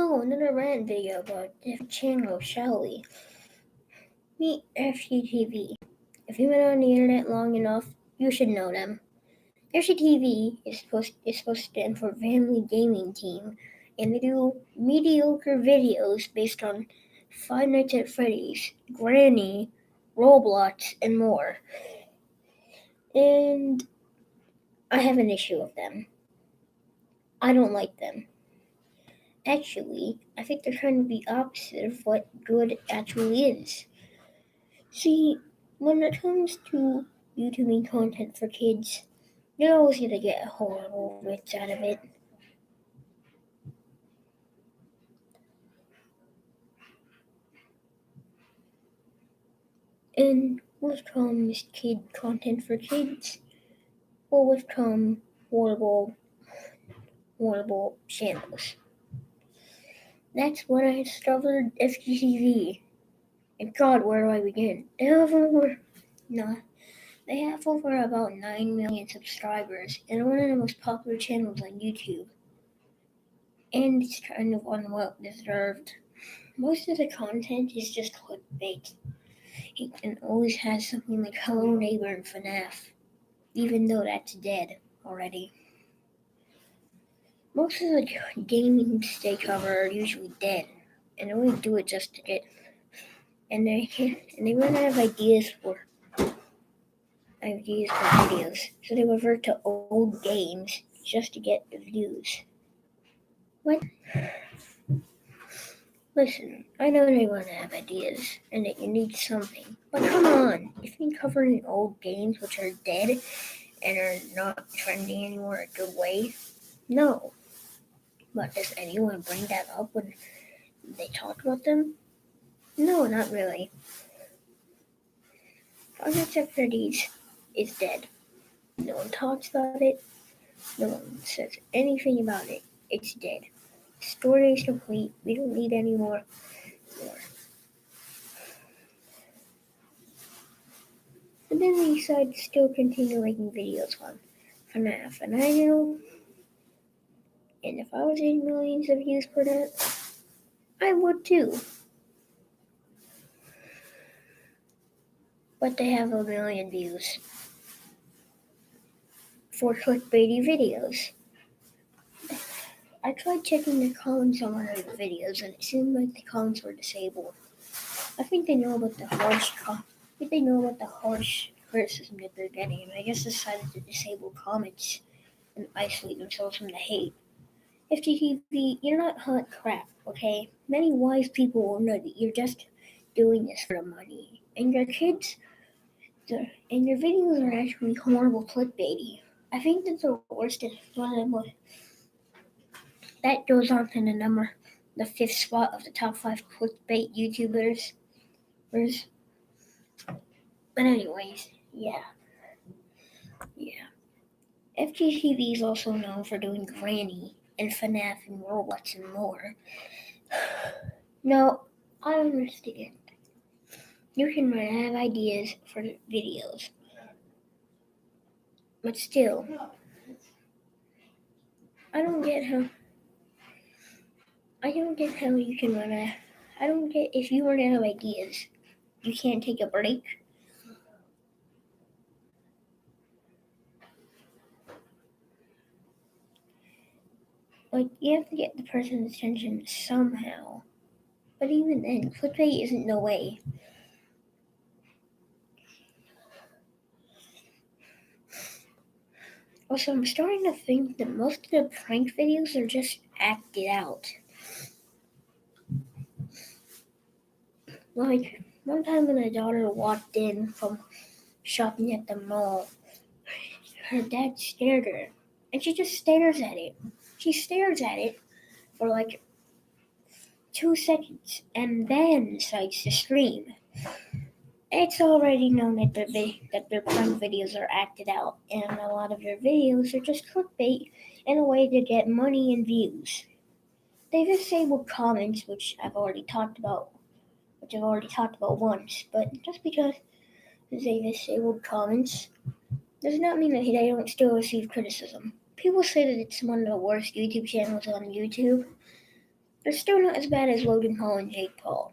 Oh, another rant video about different channels, shall we? Meet fgteev. If you've been on the internet long enough, you should know them. fgteev is supposed to stand for Family Gaming Team, and they do mediocre videos based on Five Nights at Freddy's, Granny, Roblox, and more. And I have an issue with them. I don't like them. Actually, I think they're trying to be opposite of what good actually is. See, when it comes to YouTubing content for kids, you're always gonna get horrible bits out of it. And with comes kid content for kids, or with come horrible channels. That's when I discovered FGTeev. And God, where do I begin? They have over about 9 million subscribers and one of the most popular channels on YouTube. And it's kind of unwell deserved. Most of the content is just clickbait. It always has something like Hello Neighbor and FNAF, even though that's dead already. Most of the games they cover are usually dead, and they only do it just to get. And they run out of ideas for videos, so they revert to old games just to get the views. What? Listen, I know they want to have ideas and that you need something, but come on, if you're covering old games which are dead and are not trending anymore a good way, no. But does anyone bring that up when they talk about them? No, not really. Five Nights at Freddy's is dead. No one talks about it. No one says anything about it. It's dead. Story is complete. We don't need any more. But then they decide to still continue making videos on FNAF. And I know, and if I was getting millions of views for that, I would too. But they have 1 million views for clickbaity videos. I tried checking the comments on one of the videos, and it seemed like the comments were disabled. I think they know about the harsh criticism that they're getting, and I just decided to disable comments and isolate themselves from the hate. FGTeev, you're not hot crap, okay? Many wise people will know that you're just doing this for the money, and your videos are actually horrible clickbaity. I think that the worst is one of the most. That goes on to the 5th spot of the top 5 clickbait YouTubers. But anyways, yeah. FGTeev is also known for doing Granny and FNAF and Roblox and more. Now, I understand. You can have ideas for videos. But still, I don't get how you can I don't get if you run out of ideas, you can't take a break. Like, you have to get the person's attention somehow. But even then, clickbait isn't the way. Also, I'm starting to think that most of the prank videos are just acted out. Like, one time when my daughter walked in from shopping at the mall, her dad stared at her, and she just stares at it. She stares at it for like 2 seconds and then decides to scream. It's already known that their prank videos are acted out, and a lot of their videos are just clickbait in a way to get money and views. They disabled comments, which I've already talked about once, but just because they disabled comments does not mean that they don't still receive criticism. People say that it's one of the worst YouTube channels on YouTube. They're still not as bad as Logan Paul and Jake Paul.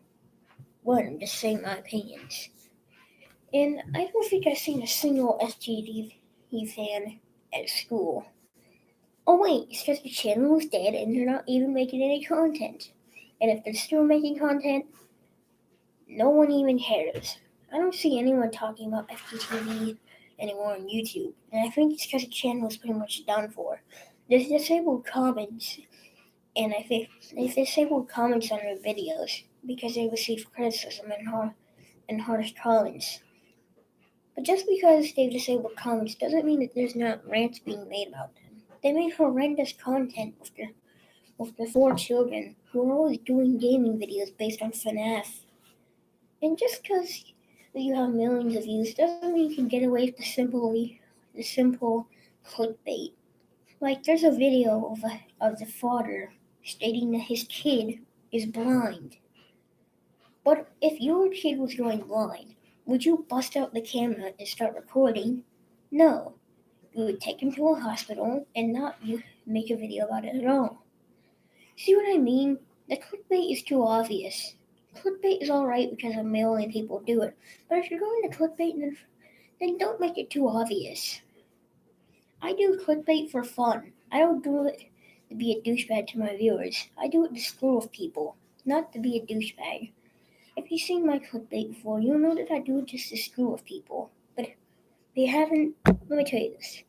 What, I'm just saying my opinions. And I don't think I've seen a single fgteev fan at school. Oh wait, it's because the channel is dead and they're not even making any content. And if they're still making content, no one even cares. I don't see anyone talking about FGTeev anymore on YouTube, and I think it's because the channel is pretty much done for. There's disabled comments, and I think they've disabled comments on their videos because they receive criticism and harsh comments. But just because they've disabled comments doesn't mean that there's not rants being made about them. They made horrendous content with the four children who are always doing gaming videos based on FNAF. And just because you have millions of views doesn't mean you can get away with the simple clickbait. Like there's a video of the father stating that his kid is blind. But if your kid was going blind, would you bust out the camera and start recording? No. You would take him to a hospital and not you make a video about it at all. See what I mean? The clickbait is too obvious. Clickbait is alright because a million people do it, but if you're going to clickbait, then don't make it too obvious. I do clickbait for fun. I don't do it to be a douchebag to my viewers. I do it to screw with people, not to be a douchebag. If you've seen my clickbait before, you'll know that I do it just to screw with people. But if you haven't, let me tell you this.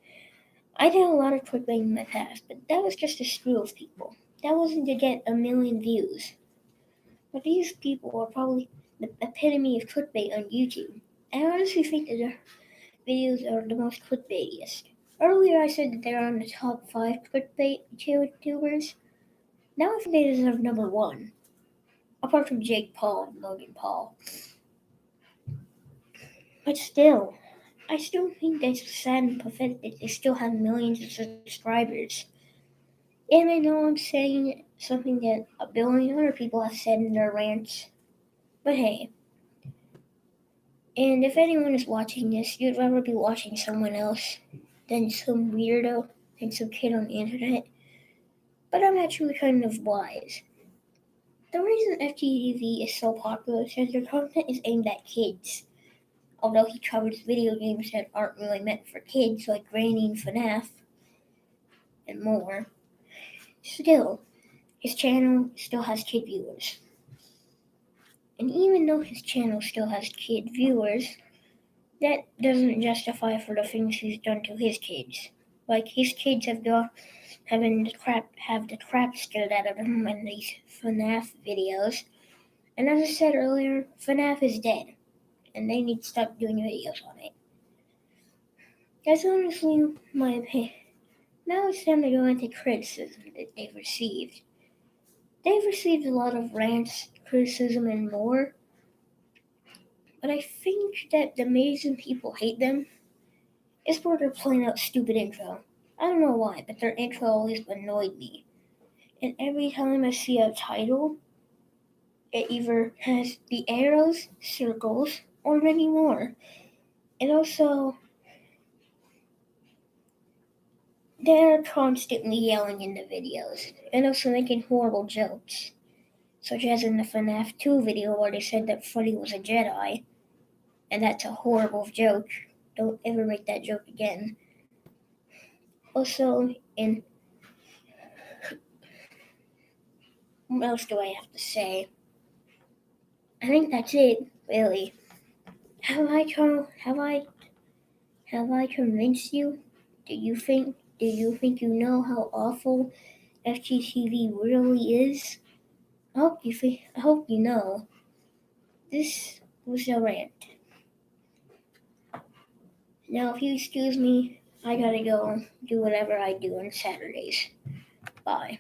I did a lot of clickbait in my past, but that was just to screw with people. That wasn't to get a million views. But these people are probably the epitome of clickbait on YouTube. I honestly think that their videos are the most clickbaitiest. Earlier I said that they're on the top 5 clickbait YouTubers. Now I think they deserve number 1. Apart from Jake Paul and Logan Paul. But still, I still think that's sad and pathetic that they still have millions of subscribers. And I know I'm saying something that a billion other people have said in their rants. But hey, and if anyone is watching this, you'd rather be watching someone else than some weirdo and some kid on the internet. But I'm actually kind of wise. The reason FGTeev is so popular is because their content is aimed at kids. Although he covers video games that aren't really meant for kids, like Granny and FNAF, and more. Still, his channel still has kid viewers. And even though his channel still has kid viewers, that doesn't justify for the things he's done to his kids. Like his kids have the crap scared out of them in these FNAF videos. And as I said earlier, FNAF is dead, and they need to stop doing videos on it. That's honestly my opinion. Now it's time to go into criticism that they've received. They've received a lot of rants, criticism, and more. But I think that the reason people hate them is for their plain out stupid intro. I don't know why, but their intro always annoyed me. And every time I see a title, it either has the arrows, circles, or many more. And also, they're constantly yelling in the videos, and also making horrible jokes. Such as in the FNAF 2 video where they said that Freddy was a Jedi, and that's a horrible joke. Don't ever make that joke again. Also, in what else do I have to say? I think that's it, really. Have I convinced you? Do you think you know how awful FGTeev really is? I hope you know. This was a rant. Now, if you excuse me, I gotta go do whatever I do on Saturdays. Bye.